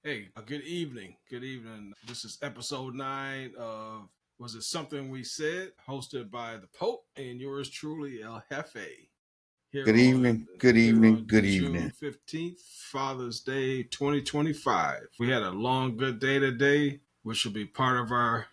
Hey, good evening. Good evening. This is episode 9 of Was It Something We Said, hosted by the Pope and yours truly, El Jefe. Here Good on evening, good here evening, on good June evening. 15th, Father's Day 2025. We had a long good day today, which will be part of our,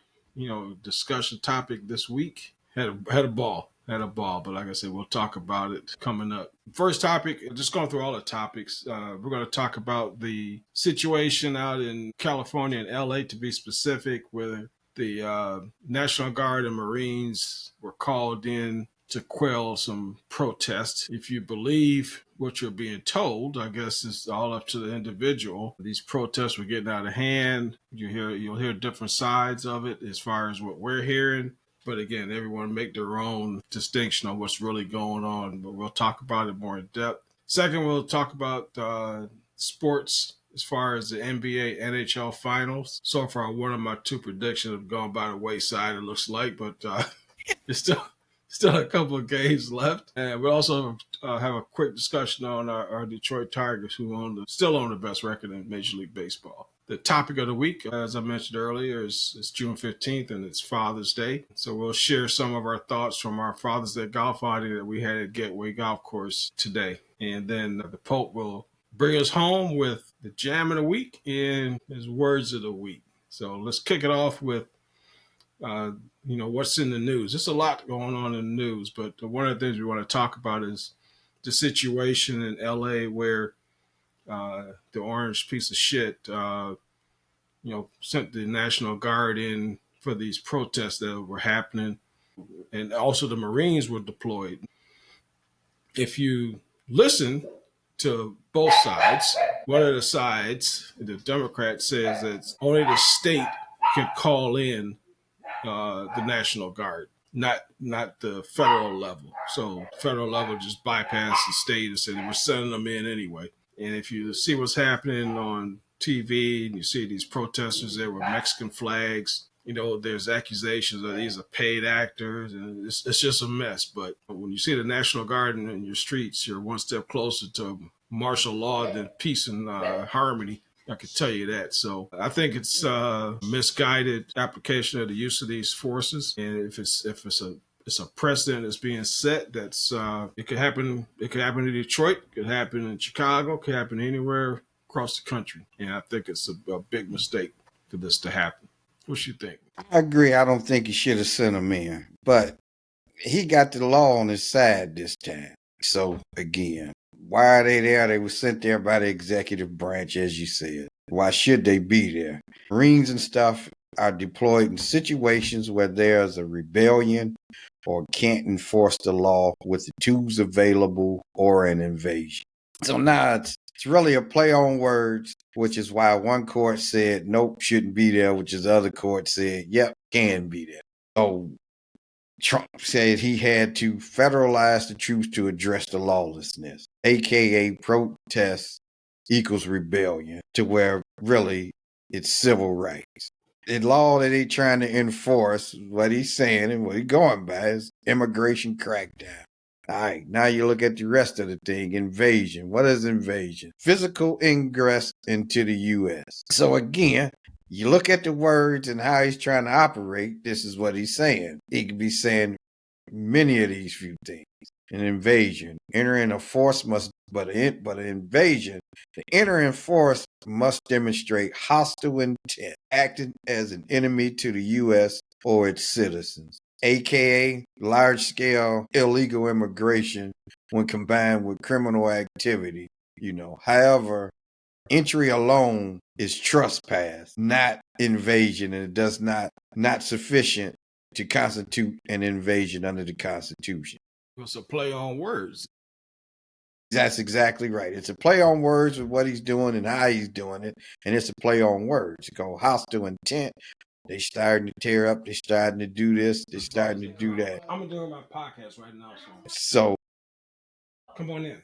discussion topic this week. Had a ball. Had a ball, but like I said, we'll talk about it coming up. First topic, just going through all the topics. We're going to talk about the situation out in California and LA, to be specific, where the National Guard and Marines were called in to quell some protests. If you believe what you're being told, I guess it's all up to the individual. These protests were getting out of hand. You'll hear different sides of it as far as what we're hearing. But again, everyone make their own distinction on what's really going on. But we'll talk about it more in depth. Second, we'll talk about sports as far as the NBA, NHL finals. So far, one of my two predictions have gone by the wayside, it looks like, but it's still a couple of games left. And we also have a quick discussion on our Detroit Tigers, who still own the best record in Major League Baseball. The topic of the week, as I mentioned earlier, is June 15th, and it's Father's Day. So we'll share some of our thoughts from our Father's Day golf outing that we had at Gateway Golf Course today. And then the Pope will bring us home with the jam of the week and his words of the week. So let's kick it off with uh, what's in the news. There's a lot going on in the news, but one of the things we want to talk about is the situation in LA where the orange piece of shit, sent the National Guard in for these protests that were happening, and also the Marines were deployed. If you listen to both sides, one of the sides, the Democrat, says that only the state can call in the National Guard, not the federal level. So federal level just bypassed the state and said we're sending them in anyway. And if you see what's happening on TV and you see these protesters there with Mexican flags, there's accusations that these are paid actors, and it's just a mess. But when you see the National Guard in your streets, you're one step closer to martial law than peace and harmony. I can tell you that. So I think it's misguided application of the use of these forces, and if it's a precedent that's being set, that's it could happen. It could happen in Detroit. It could happen in Chicago. It could happen anywhere across the country. And I think it's a big mistake for this to happen. What you think? I agree. I don't think he should have sent him in, but he got the law on his side this time. So again, why are they there? They were sent there by the executive branch, as you said. Why should they be there? Marines and stuff are deployed in situations where there's a rebellion or can't enforce the law with the tools available or an invasion. So now it's really a play on words, which is why one court said nope, shouldn't be there, which is the other court said yep, can be there. So Trump said he had to federalize the troops to address the lawlessness, aka protest equals rebellion, to where really it's civil rights. The law that they trying to enforce, what he's saying and what he's going by, is immigration crackdown. All right, now you look at the rest of the thing. Invasion. What is invasion? Physical ingress into the U.S. So again, you look at the words and how he's trying to operate. This is what he's saying. He could be saying many of these few things. An invasion. Entering a force must, but an invasion. The entering force must demonstrate hostile intent, acting as an enemy to the U.S. or its citizens, aka large-scale illegal immigration when combined with criminal activity. However, entry alone is trespass, not invasion, and it does not sufficient to constitute an invasion under the Constitution. It's a play on words. That's exactly right. It's a play on words with what he's doing and how he's doing it, and it's a play on words. It's called hostile intent. They starting to tear up. They starting to do this. They starting to do that. I'm doing my podcast right now, So come on in.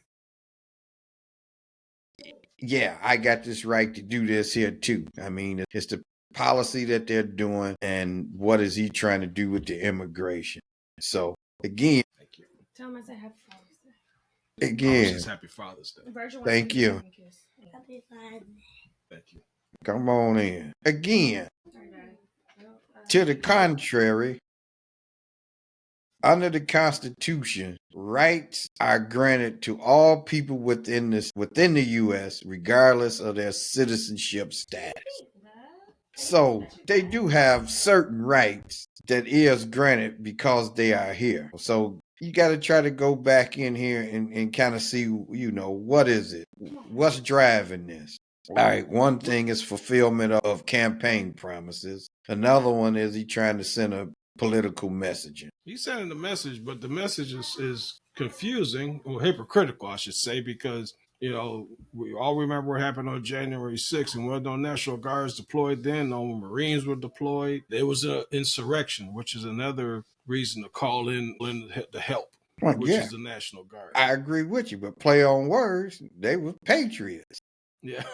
yeah, I got this right to do this here too. I mean, it's the policy that they're doing, and what is he trying to do with the immigration? So again, Thank you. Tell him I said happy Father's Day. again, Happy Father's Day. thank you. Happy Father's Day. Thank you. Come on in. Again, to the contrary, under the Constitution, rights are granted to all people within the U.S., regardless of their citizenship status. So they do have certain rights that is granted because they are here. So you got to try to go back in here and kind of see, what is it? What's driving this? All right, one thing is fulfillment of campaign promises. Another one is he trying to send a political messaging. He's sending the message, but the message is confusing or hypocritical, I should say, because we all remember what happened on January 6th, and no National Guards deployed then, no Marines were deployed. There was an insurrection, which is another reason to call in the help, which is the National Guard. I agree with you, but play on words, they were patriots. Yeah.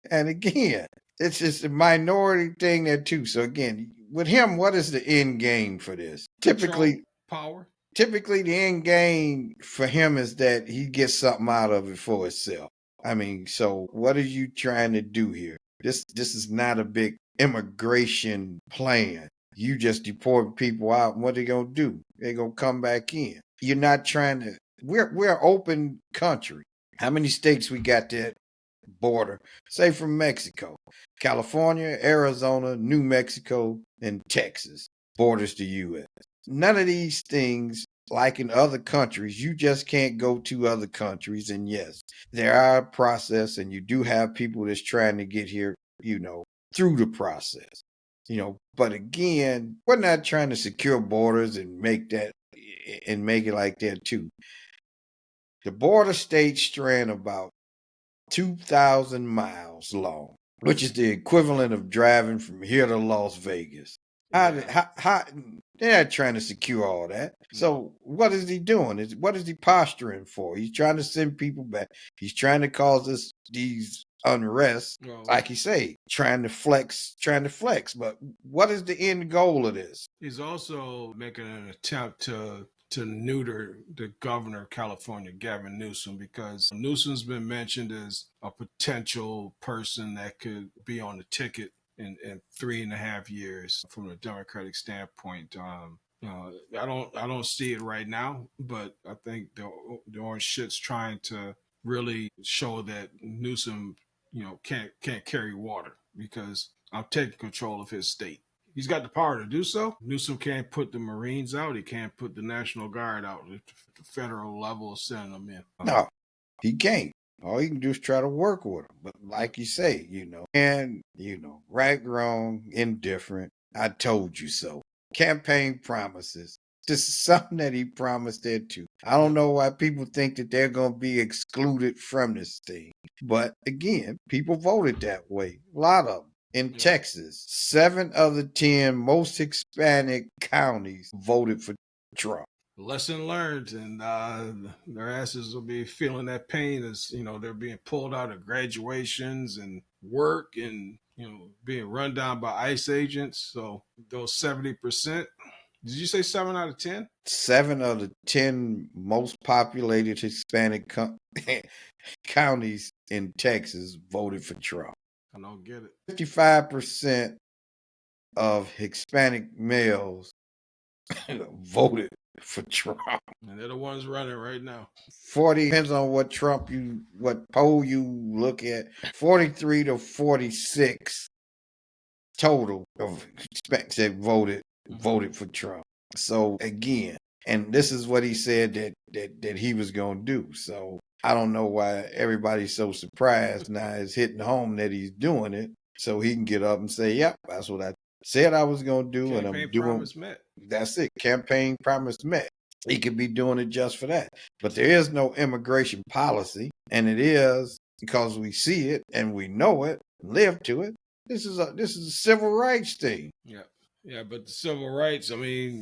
And again, it's just a minority thing there too. So again, with him, what is the end game for this? Typically, power. Typically, the end game for him is that he gets something out of it for himself. I mean, so what are you trying to do here? This is not a big immigration plan. You just deport people out, and what they gonna do? They're gonna come back in. You're not trying to. We're an open country. How many states we got that border? Say from Mexico, California, Arizona, New Mexico, and Texas borders the U.S. None of these things, like in other countries, you just can't go to other countries. And yes, there are a process, and you do have people that's trying to get here, through the process. But again, we're not trying to secure borders and make it like that too. The border states strand about 2,000 miles long, which is the equivalent of driving from here to Las Vegas. They're not trying to secure all that. So what is he doing? What is he posturing for? He's trying to send people back. He's trying to cause us these unrest, like you say, trying to flex. But what is the end goal of this? He's also making an attempt to neuter the governor of California, Gavin Newsom, because Newsom's been mentioned as a potential person that could be on the ticket in 3.5 years from a Democratic standpoint. I don't see it right now, but I think the orange shit's trying to really show that Newsom, can't carry water because I'm taking control of his state. He's got the power to do so. Newsom can't put the Marines out. He can't put the National Guard out at the federal level, sending them in. No, he can't. All you can do is try to work with him. But like you say, right, wrong, indifferent. I told you so. Campaign promises. This is something that he promised there too. I don't know why people think that they're going to be excluded from this thing. But again, people voted that way. A lot of them. In Texas, 7 of the 10 most Hispanic counties voted for Trump. Lesson learned, and their asses will be feeling that pain as they're being pulled out of graduations and work, and being run down by ICE agents. So those 70%. Did you say 7 out of 10? 7 of the 10 most populated Hispanic counties in Texas voted for Trump. I don't get it. 55% of Hispanic males voted for Trump. And they're the ones running right now. 40, depends on what poll you look at, 43 to 46 total of Hispanics that voted for Trump. So again, and this is what he said that he was going to do. So I don't know why everybody's so surprised now. It's hitting home that he's doing it, so he can get up and say, "Yep, that's what I said I was going to do." Campaign and I'm doing. Promise met. That's it. Campaign promise met. He could be doing it just for that. But there is no immigration policy, and it is because we see it and we know it, live to it. This is a civil rights thing. Yeah, but the civil rights. I mean,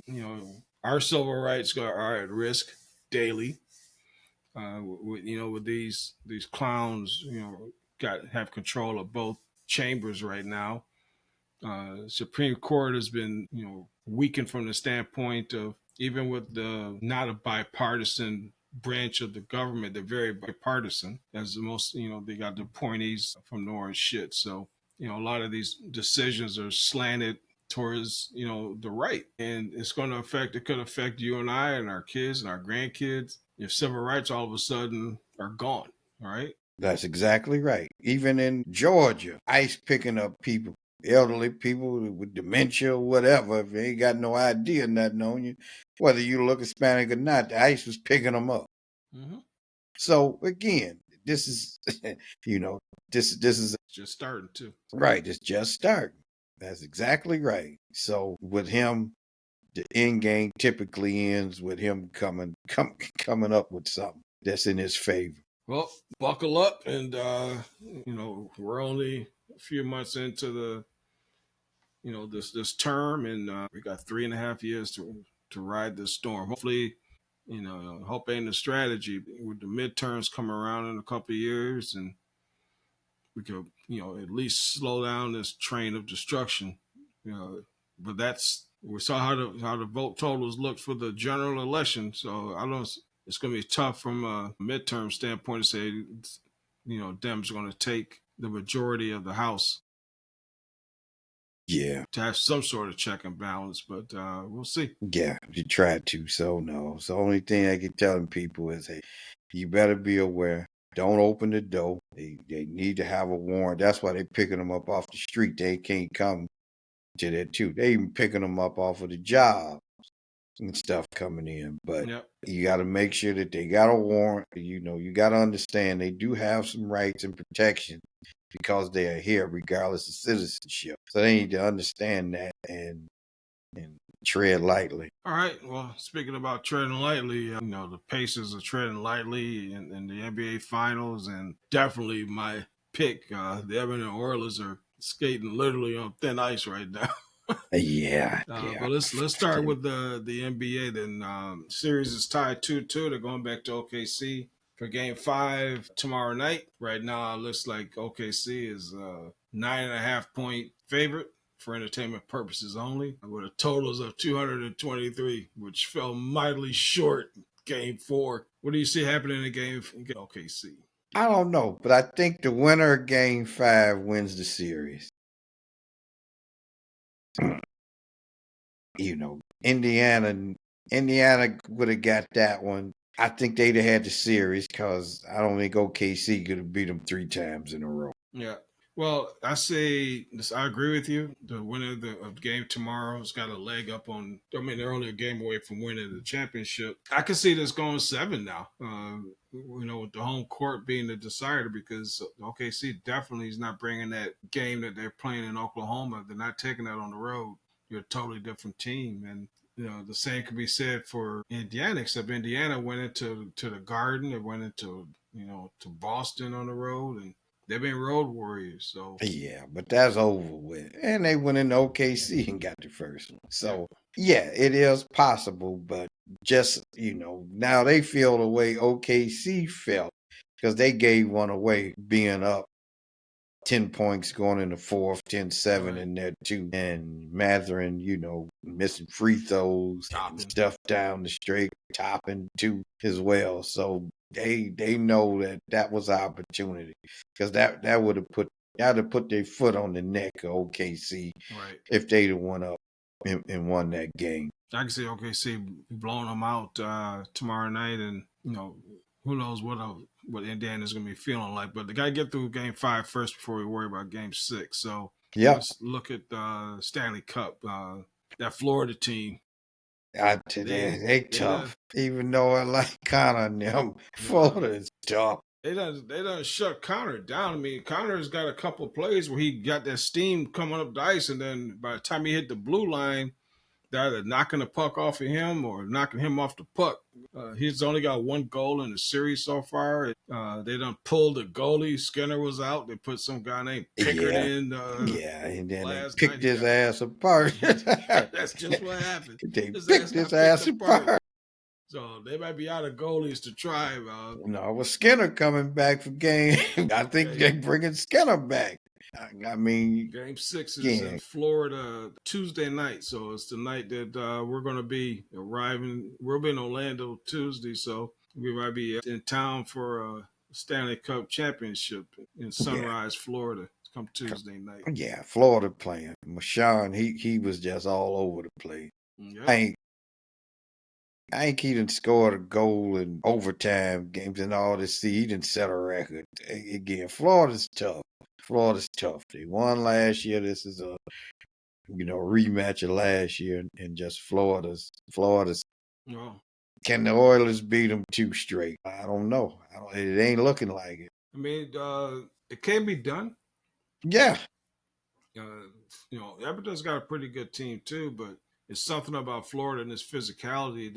our civil rights are at risk daily. With these clowns, have control of both chambers right now. Supreme Court has been, weakened from the standpoint of even with the not a bipartisan branch of the government. They're very bipartisan. As the most, they got the appointees from the orange shit. So, a lot of these decisions are slanted towards, the right. And it could affect you and I and our kids and our grandkids if civil rights all of a sudden are gone. All right. That's exactly right. Even in Georgia, ICE picking up people, elderly people with dementia or whatever. If they ain't got no idea, nothing on you, whether you look Hispanic or not, the ICE was picking them up. Mm-hmm. So again, this is, this is just starting too. Right. It's just starting. That's exactly right. So with him, the end game typically ends with him coming up with something that's in his favor. Well, buckle up, and we're only a few months into the this term, and we got 3.5 years to ride this storm. Hopefully, hope ain't a strategy. With the midterms coming around in a couple of years, and we could at least slow down this train of destruction. But we saw how the vote totals looked for the general election, so I don't. It's going to be tough from a midterm standpoint to say, Dems are going to take the majority of the House. Yeah. To have some sort of check and balance, but we'll see. Yeah, you tried to, so no. So the only thing I can tell people is, hey, you better be aware. Don't open the door. They need to have a warrant. That's why they're picking them up off the street. They can't come to that too. They even picking them up off of the job and stuff coming in. But you got to make sure that they got a warrant. You got to understand they do have some rights and protection because they are here regardless of citizenship. So they need to understand that and tread lightly. All right. Well, speaking about treading lightly, the Pacers are treading lightly in the NBA Finals, and definitely my pick, the Edmonton Oilers are skating literally on thin ice right now. Yeah. But let's start with the NBA. Then series is tied 2-2. They're going back to OKC for Game 5 tomorrow night. Right now, it looks like OKC is a 9.5 point favorite for entertainment purposes only, with a totals of 223, which fell mightily short Game 4. What do you see happening in the game OKC? I don't know, but I think the winner of Game 5 wins the series. Indiana would have got that one. I think they'd have had the series because I don't think OKC could have beat them 3 times in a row. Yeah. Well, I agree with you. The winner of the game tomorrow has got a leg up on. They're only a game away from winning the championship. I can see this going 7 now. With the home court being the decider, because OKC definitely is not bringing that game that they're playing in Oklahoma. They're not taking that on the road. You're a totally different team, and the same could be said for Indiana. Except Indiana went into the Garden. They went into to Boston on the road, and they've been road warriors. So yeah, but that's over with. And they went into OKC and got the first one. So yeah, it is possible, but just now they feel the way OKC felt because they gave one away, being up 10 points going in the fourth, 10-7 in there too. And Mathurin, missing free throws and stuff down the straight, topping too as well. So they know that was an opportunity, because that would have put their foot on the neck of OKC if they'd have won up and won that game. I can see OKC blowing them out tomorrow night, and who knows what Indiana's going to be feeling like. But they got to get through Game 5 first before we worry about Game 6. So let's look at Stanley Cup. That Florida team. They tough. Even though I like Connor and them, Florida is tough. They done shut Connor down. I mean, Connor's got a couple of plays where he got that steam coming up the ice, and then by the time he hit the blue line, they're either knocking the puck off of him or knocking him off the puck. He's only got 1 goal in the series so far. They done pulled the goalie. Skinner was out. They put some guy named Pickard in. And then they picked his ass apart. That's just what happened. They picked his ass apart. So they might be out of goalies to try. No, with Skinner coming back for game, I think they're bringing Skinner back. I mean, Game 6 is in Florida Tuesday night, so it's the night that we're going to be arriving. We'll be in Orlando Tuesday, so We might be in town for a Stanley Cup championship in Yeah. Sunrise, Florida, come Tuesday night. Yeah, Florida playing. Marshawn, he was just all over the place. Yep. I think he done scored a goal in overtime games and all this. See, he didn't set a record. Again, Florida's tough. Florida's tough. They won last year. This is a rematch of last year, and just Florida's. Well, Can the Oilers beat them two straight? I don't know. It ain't looking like it. I mean, it can be done. Yeah, Edmonton's got a pretty good team too, but it's something about Florida and its physicality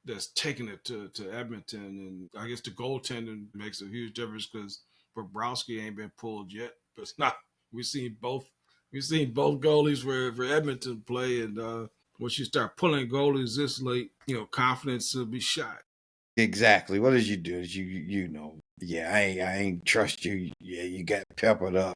that's taking it to Edmonton, and I guess the goaltending makes a huge difference because Bobrovsky ain't been pulled yet. But it's not. We've seen both goalies for Edmonton play, and once you start pulling goalies this late, confidence will be shot. exactly. What did you do? Yeah, I ain't trust you. Yeah, you got peppered up.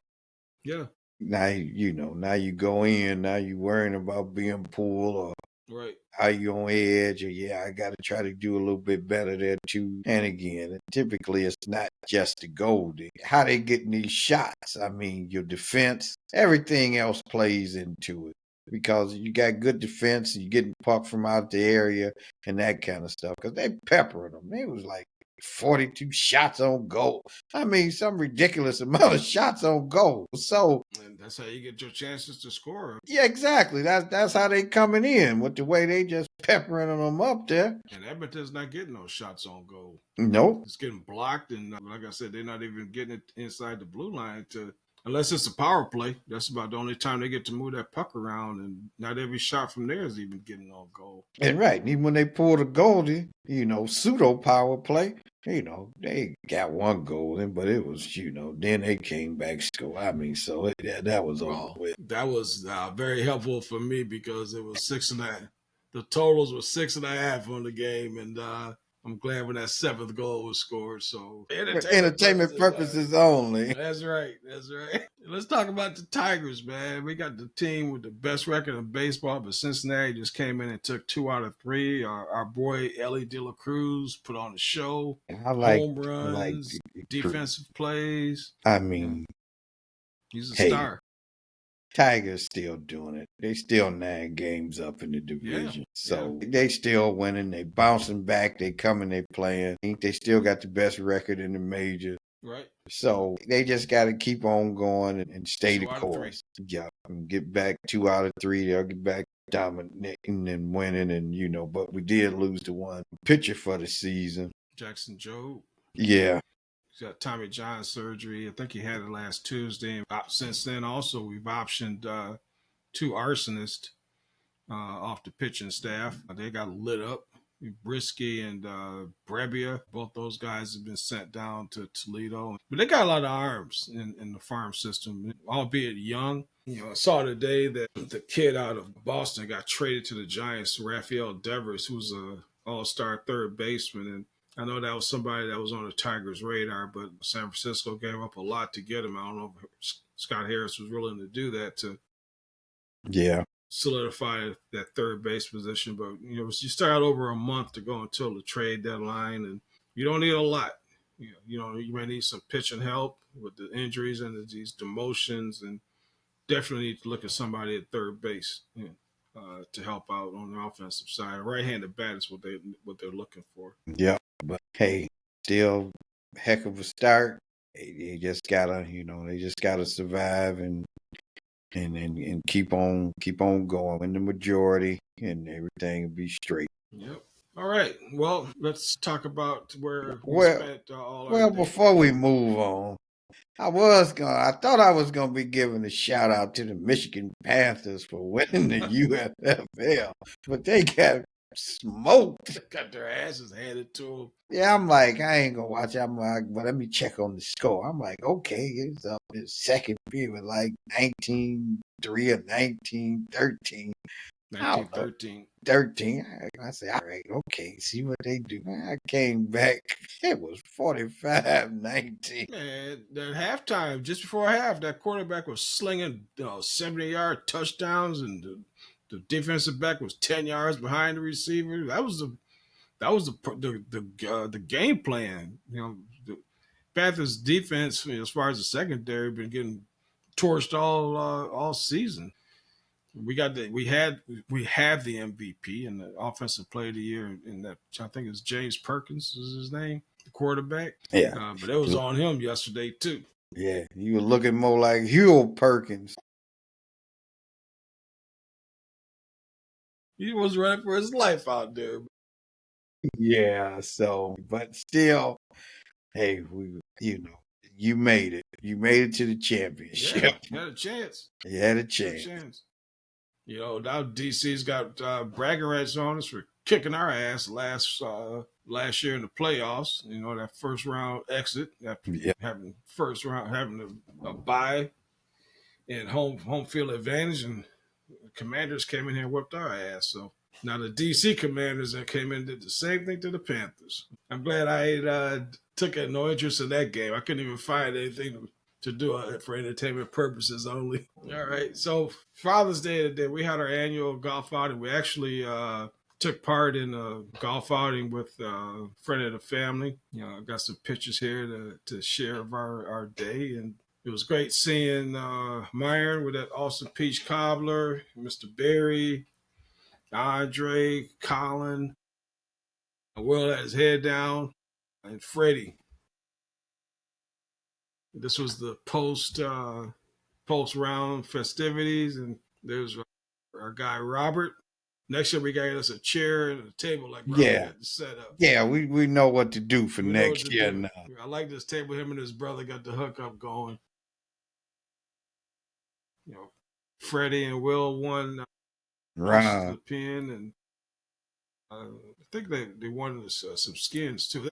Yeah. Now now you go in. Now you worrying about being pulled or Right. how you on edge, or yeah, I got to try to do a little bit better there too. And again, typically it's not just the goal. How they getting these shots? I mean, your defense, everything else plays into it because you got good defense, and you getting puck from out the area and that kind of stuff. Because they peppering them. They was like 42 shots on goal. I mean, some ridiculous amount of shots on goal. So, and that's how you get your chances to score. Yeah, exactly. That's how they coming in with the way they just peppering them up there. And Edmonton's not getting those shots on goal. Nope. It's getting blocked, and like I said, they're not even getting it inside the blue line unless it's a power play. That's about the only time they get to move that puck around, and not every shot from there is even getting on goal. And right, even when they pulled a goalie, pseudo power play, they got one goal in, but it was, then they came back score. I mean, so that was over with. That was very helpful for me because it was 6.5. The totals were 6.5 on the game, and I'm glad when that seventh goal was scored. So entertainment purposes only. That's right. Let's talk about the Tigers, man. We got the team with the best record in baseball, but Cincinnati just came in and took 2 out of 3. Our boy Ellie De La Cruz put on a show. Home runs, defensive plays. I mean, he's a star. Tigers still doing it. They still 9 games up in the division. So they still winning. They bouncing back. They coming, they playing. I think they still got the best record in the majors. Right. So they just got to keep on going and stay the course. Yeah, and get back 2 out of 3. They'll get back dominating and winning, and but we did lose the one pitcher for the season. Jackson Jobe. Yeah. He's got Tommy John surgery. I think he had it last Tuesday. Since then, also, we've optioned 2 arsonists off the pitching staff. They got lit up. Brisky and Brebbia, both those guys have been sent down to Toledo. But they got a lot of arms in the farm system, albeit young. I saw today that the kid out of Boston got traded to the Giants, Rafael Devers, who's a all-star third baseman. And I know that was somebody that was on the Tigers' radar, but San Francisco gave up a lot to get him. I don't know if Scott Harris was willing to do that to solidify that third base position. But, you start out over a month to go until the trade deadline, and you don't need a lot. You may need some pitching help with the injuries and these demotions, and definitely need to look at somebody at third base to help out on the offensive side. Right-handed bat is what they're looking for. Yeah, but hey, still heck of a start. They just gotta, they just gotta survive and keep on going. Win the majority, and everything will be straight. Yep. All right. Well, let's talk about where we spent all our day. Before we move on, I thought I was gonna be giving a shout out to the Michigan Panthers for winning the USFL, but they got smoked. They got their asses handed to them. Yeah, I'm like, I ain't gonna watch. I'm like, but let me check on the score. I'm like, okay, it's up in second period, like 19-3 or 19-13. 13. I said, all right, okay, see what they do. I came back. It was 45-19. Man, at halftime, just before half, that quarterback was slinging 70-yard touchdowns, and the defensive back was 10 yards behind the receiver. That was that was the game plan. The Panthers defense, as far as the secondary, been getting torched all season. We have the MVP and the offensive player of the year in that. I think it's James Perkins is his name, the quarterback. Yeah. But it was on him yesterday too. Yeah. You were looking more like Hugh Perkins. He was running for his life out there. Yeah. So, but still, hey, you made it. You made it to the championship. Yeah, you had a chance. You had a chance. Now DC's got bragging rights on us for kicking our ass last year in the playoffs. That first round exit after having a bye and home field advantage, and the Commanders came in here and whipped our ass. So now the DC Commanders that came in did the same thing to the Panthers. I'm glad I took no interest in that game. I couldn't even find anything to do it for entertainment purposes only. All right. So Father's Day today, we had our annual golf outing. We actually took part in a golf outing with a friend of the family. I got some pictures here to share of our day. And it was great seeing Myron with that awesome peach cobbler, Mr. Berry, Andre, Colin, Will had his head down, and Freddie. This was the post round festivities, and there's our guy Robert. Next year we got us a chair and a table like Robert had to set up. Yeah, we know what to do for next year now. I like this table. Him and his brother got the hookup going. Freddie and Will won the pin, and I think they won some skins too.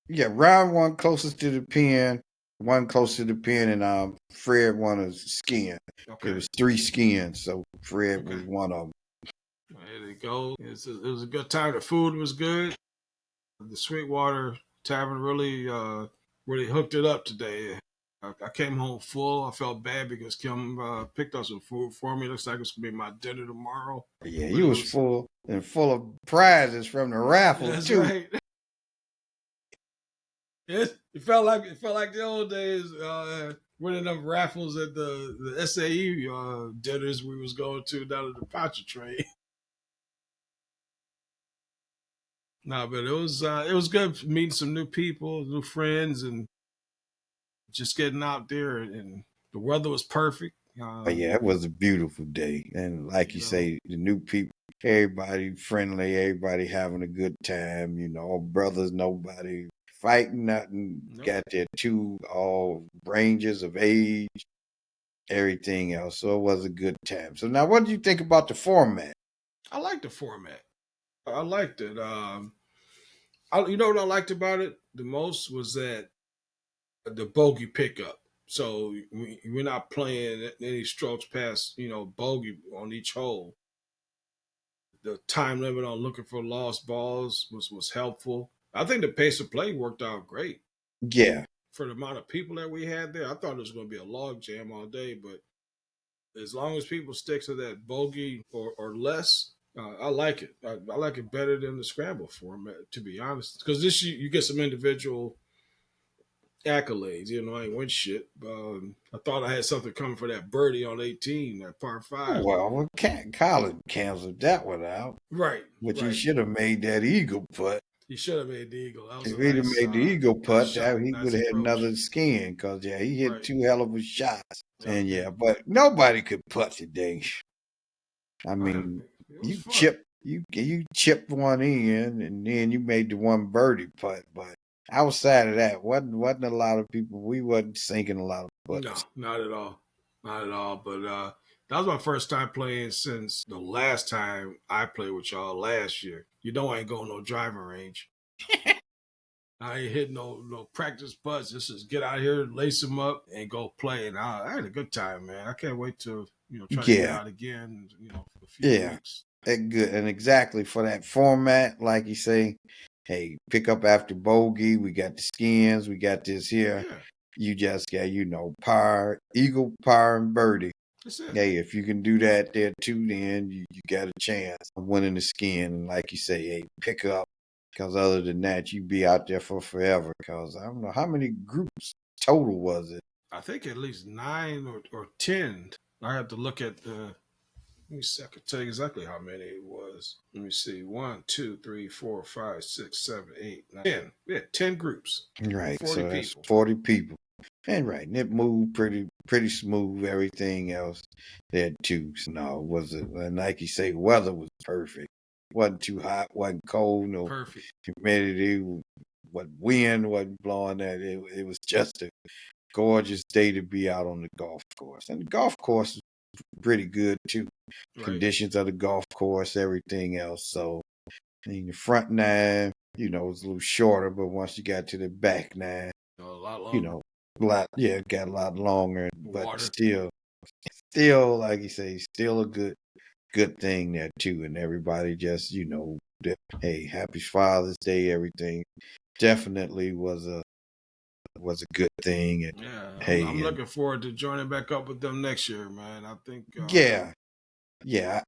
Yeah, Ron won closest to the pin. One close to the pin, and Fred won a skin. Okay. It was 3 skins, so Fred was one of them. There they go. It was a good time. The food was good. The Sweetwater Tavern really hooked it up today. I came home full. I felt bad because Kim picked up some food for me. Looks like it's going to be my dinner tomorrow. Yeah, you was full of prizes from the raffle, that's too. Right. It felt like the old days winning them raffles at the SAE dinners we was going to down at the Pontchartrain. No, but it was good meeting some new people, new friends, and just getting out there. And the weather was perfect. Yeah, it was a beautiful day, and like you say, the new people, everybody friendly, everybody having a good time. Brothers, nobody fighting, nothing. Nope. Got their 2 all ranges of age, everything else. So it was a good time. So now, what do you think about the format? I like the format. I liked it. You know what I liked about it the most was that the bogey pickup. So we're not playing any strokes past, bogey on each hole. The time limit on looking for lost balls was helpful. I think the pace of play worked out great. Yeah. For the amount of people that we had there, I thought it was going to be a log jam all day, but as long as people stick to that bogey or less, I like it. I like it better than the scramble format, to be honest, because this you get some individual accolades. I ain't win shit. I thought I had something coming for that birdie on 18, that par 5. Well, Colin canceled that one out. Right. But he should have made that eagle putt. He should have made the eagle. If he'd have made the eagle putt, he would have had another skin, because he hit 2 hell of a shots. And but nobody could putt today. I mean, you chipped one in, and then you made the one birdie putt, but outside of that, wasn't a lot of people. We wasn't sinking a lot of putts. No, not at all. Not at all. But that was my first time playing since the last time I played with y'all last year. I ain't going no driving range. I ain't hitting no practice putts. Just get out here, lace them up, and go play. And I had a good time, man. I can't wait to try to get out again. For a few weeks. Good, and exactly for that format, like you say. Hey, pick up after bogey. We got the skins. We got this here. Yeah. You just got, par, eagle, par, and birdie. That's it. Hey, if you can do that there too, then you got a chance of winning the skin. And like you say, hey, pick up Because other than that, you'd be out there for forever. Because I don't know how many groups total was it. I think at least 9 or 10. I have to look at the. Let me see. I can tell you exactly how many it was. Let me see. 1, 2, 3, 4, 5, 6, 7, 8, 9, 10. We had 10 groups. Right. 40 So that's people. 40 people. And right, and it moved pretty smooth. Everything else there too. So no, was it like you say, weather was perfect. Wasn't too hot, wasn't cold, no Perfect. humidity, what wind wasn't blowing that. It was just a gorgeous day to be out on the golf course. And the golf course is pretty good too. Right. Conditions of the golf course, everything else. So I mean, the front nine, was a little shorter, but once you got to the back nine, A lot longer. it got a lot longer, but Water. still, like you say, still a good thing there too. And everybody just, hey, happy Father's Day, everything definitely was a good thing. And Yeah, hey, I'm looking forward to joining back up with them next year, man. I think. yeah,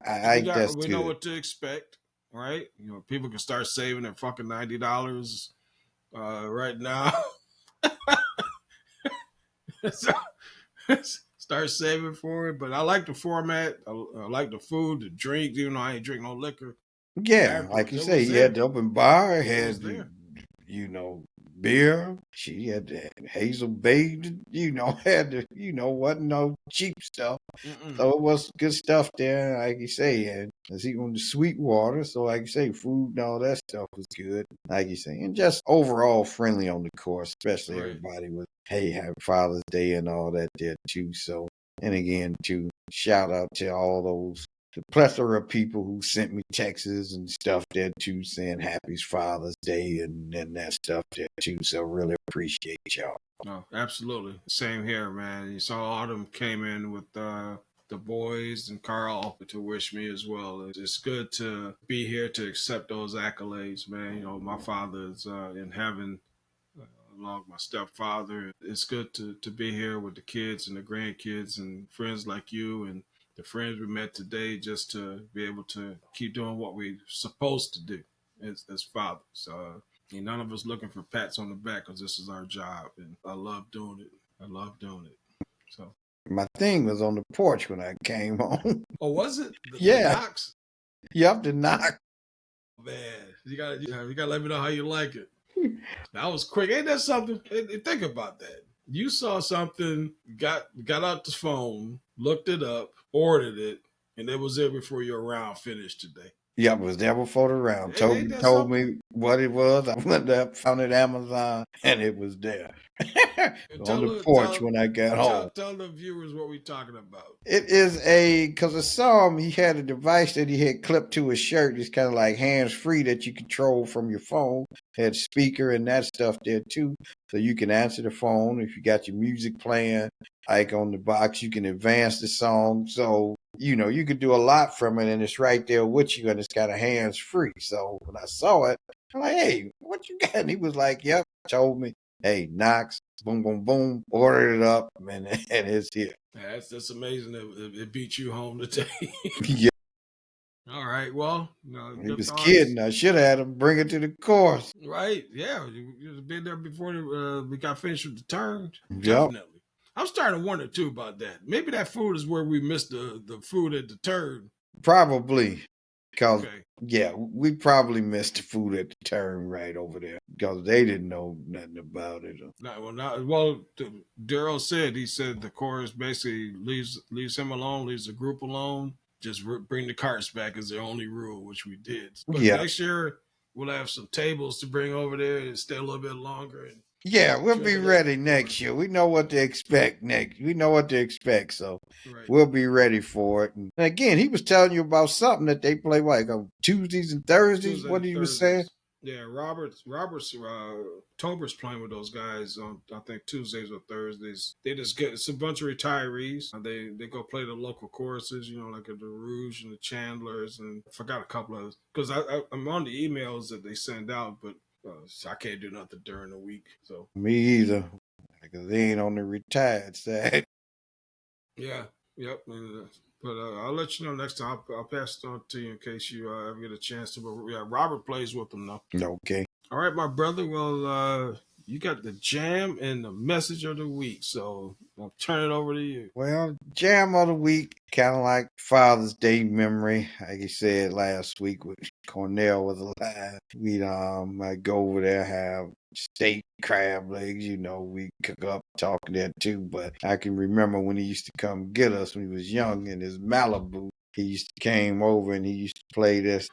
I that's we know good. what to expect, right? People can start saving their fucking $90 right now. So, start saving for it. But I like the format. I like the food, the drink. Even though I ain't drink no liquor. Yeah, like Afterwards, you it say, was he there. had the open bar, It had was there. beer. She had the Hazel Bay, had the, wasn't no cheap stuff. Mm-mm. So it was good stuff there, like you say. And it's even the sweet water. So, like you say, food and all that stuff was good, like you say. And just overall friendly on the course, especially Right. everybody was, hey, happy Father's Day and all that there too. So, and again, too, shout out to all those the plethora of people who sent me texts and stuff there too, saying Happy Father's Day and that stuff there too. So really appreciate y'all. No, absolutely. Same here, man. You saw Autumn came in with the boys and Carl to wish me as well. It's good to be here to accept those accolades, man. My father is in heaven, along with my stepfather. It's good to be here with the kids and the grandkids and friends like you and the friends we met today, just to be able to keep doing what we're supposed to do as fathers. None of us looking for pats on the back, because this is our job, and I love doing it. I love doing it. So, my thing was on the porch when I came home. oh, was it the Yeah, knocks? you have to knock. Man, you gotta let me know how you like it. That was quick. Ain't that something? Think about that. You saw something, got out the phone, looked it up, ordered it, and it was there before your round finished today. Yeah, was there before the round. Ain't Toby that told something? me what it was. I went up, found it Amazon, and it was there on the porch when I got home. Tell the viewers what we talking about. It is because I saw him. He had a device that he had clipped to his shirt. It's kind of like hands free that you control from your phone. Had speaker and that stuff there too, so you can answer the phone if you got your music playing. Like on the box, you can advance the song. So you can do a lot from it, and it's right there with you, and it's kind of hands free. So when I saw it, I'm like, "Hey, what you got?" And he was like, "Yep." Told me, "Hey, Knox, boom, boom, boom, ordered it up, and it's here." That's amazing. It beat you home today. Yeah. All right. Well, He good was thoughts. kidding. I should have had him bring it to the course. Right. Yeah. You've been there before we got finished with the turn. Yep. Definitely. I'm starting to wonder too about that. Maybe that food is where we missed the food at the turn. Probably. Because, Okay. yeah, we probably missed the food at the turn right over there. Because they didn't know nothing about it. Daryl said, he said the chorus basically leaves him alone, leaves the group alone. Just bring the carts back is their only rule, which we did. But Yeah. next year we'll have some tables to bring over there and stay a little bit longer. And Yeah, we'll be ready next year. We know what to expect next. We know what to expect, so right. We'll be ready for it. And again, he was telling you about something that they play like on Tuesdays and Thursdays. What he was saying? Yeah, Robert's Tober's playing with those guys on, I think, Tuesdays or Thursdays. It's a bunch of retirees. They go play the local courses, like at the Rouge and the Chandlers, and I forgot a couple of, because I'm on the emails that they send out, but I can't do nothing during the week. So me either, because they ain't on the retired side. Yeah, Yep. But I'll let you know next time. I'll pass it on to you in case you ever get a chance to. But yeah, Robert plays with them though. Okay. All right, my brother. Well, you got the jam and the message of the week, so I'll turn it over to you. Well, jam of the week, kind of like Father's Day memory. Like you said last week, when Cornell was alive, we'd might go over there, have steak, crab legs. We cook up, talk that too. But I can remember when he used to come get us when he was young in his Malibu. He used to came over and he used to play this.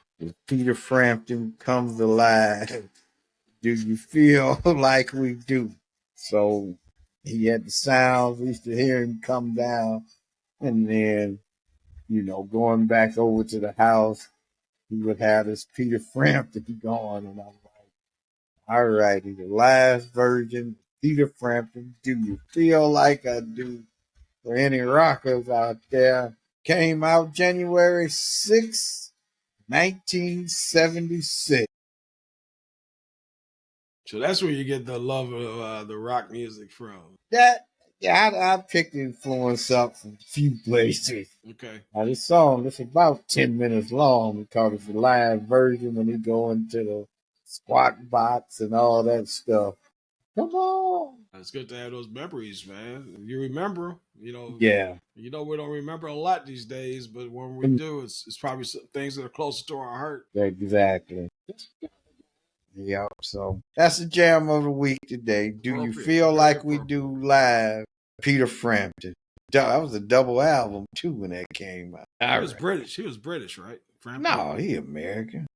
Peter Frampton comes alive. Do you feel like we do? So he had the sounds. We used to hear him come down, and then, going back over to the house, he would have this Peter Frampton going, and I'm like, all righty, the last version, Peter Frampton. Do you feel like I do? For any rockers out there, came out January 6th, 1976. So that's where you get the love of the rock music from. That yeah, I picked the influence up from a few places. Okay. Now this song, it's about 10 minutes long because it's a live version when he go into the squat box and all that stuff. Come on. It's good to have those memories, man. You remember, Yeah. we don't remember a lot these days, but when we do, it's probably some things that are closer to our heart. Exactly. Yep. So that's the jam of the week today. Do you feel like we do live? Peter Frampton. That was a double album too when that came out. He was British. He was British, right? Frampton? No, he American.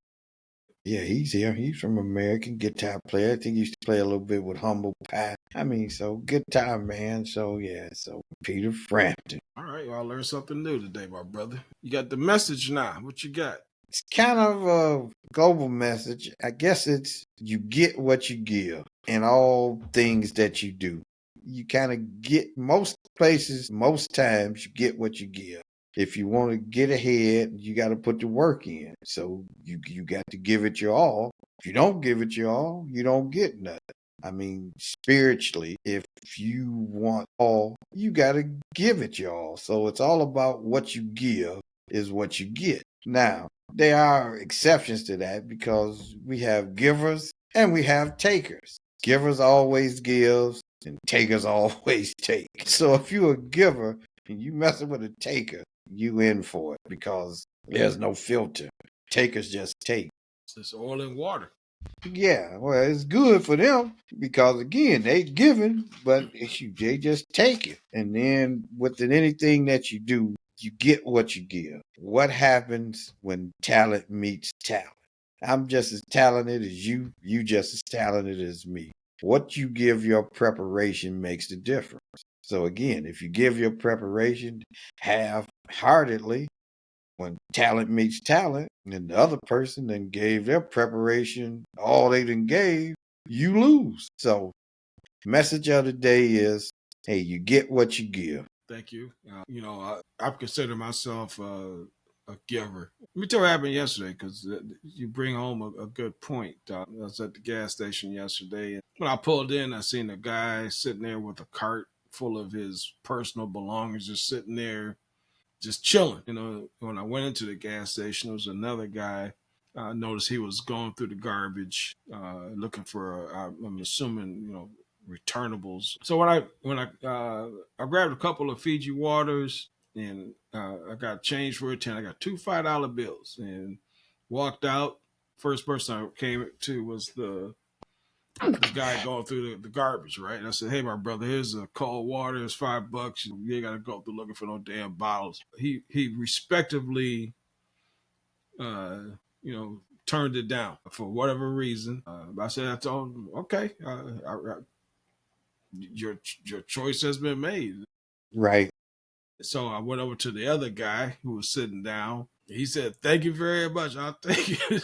Yeah, he's here. He's from American guitar player. I think he used to play a little bit with Humble Pie. I mean, so guitar man. So yeah, so Peter Frampton. All right, well, I learned something new today, my brother. You got the message now. What you got? It's kind of a global message. I guess it's you get what you give in all things that you do. You kind of get most places, most times you get what you give. If you want to get ahead, you got to put the work in. So you got to give it your all. If you don't give it your all, you don't get nothing. I mean, spiritually, if you want all, you got to give it your all. So it's all about what you give is what you get. Now, there are exceptions to that because we have givers and we have takers. Givers always give and takers always take. So if you're a giver and you messing with a taker, you in for it because there's no filter. Takers just take. It's oil and water. Yeah, well, it's good for them because again, they giving, but they just take it. And then with anything that you do, you get what you give. What happens when talent meets talent? I'm just as talented as you. You just as talented as me. What you give your preparation makes the difference. So again, if you give your preparation half-heartedly, when talent meets talent, and the other person then gave their preparation all they done gave, you lose. So, message of the day is, hey, you get what you give. Thank you. I consider myself a giver. Let me tell you what happened yesterday because you bring home a good point. I was at the gas station yesterday, and when I pulled in, I seen a guy sitting there with a cart full of his personal belongings, just sitting there, just chilling. When I went into the gas station, there was another guy. I noticed he was going through the garbage, looking for. I'm assuming, returnables. So I grabbed a couple of Fiji waters and I got change for a 10. I got two $5 bills and walked out. First person I came to was the guy going through the garbage, right? And I said, "Hey, my brother, here's a cold water. It's $5. You ain't gotta go through looking for no damn bottles." He respectively, uh, turned it down for whatever reason. I said, "I told him, okay, your choice has been made." Right. So I went over to the other guy who was sitting down. He said, "Thank you very much. I'll take it."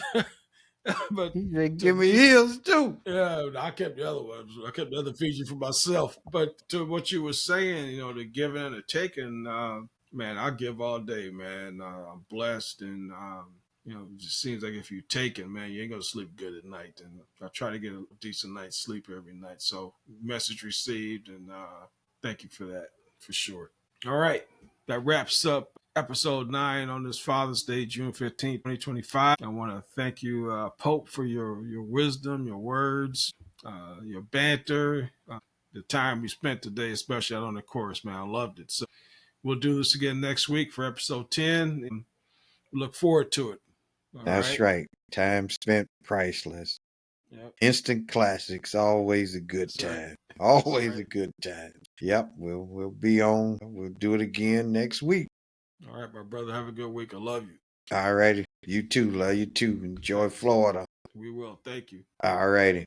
But he said, "Give me his too." Yeah, I kept the other ones. I kept the other Fiji for myself. But to what you were saying, the giving and the taking, man, I give all day, man. I'm blessed, and it just seems like if you take it, man, you ain't gonna sleep good at night. And I try to get a decent night's sleep every night. So, message received, and thank you for that, for sure. All right, that wraps up episode 9 on this Father's Day, June 15th, 2025. I want to thank you, Pope, for your wisdom, your words, your banter, the time we spent today, especially out on the course, man. I loved it. So we'll do this again next week for episode 10, and look forward to it. All That's right. Time spent priceless. Yep. Instant classics, always a good time. Always a good time. Yep, we'll be on. We'll do it again next week. All right, my brother. Have a good week. I love you. All righty. You too. Love you too. Enjoy Florida. We will. Thank you. All righty.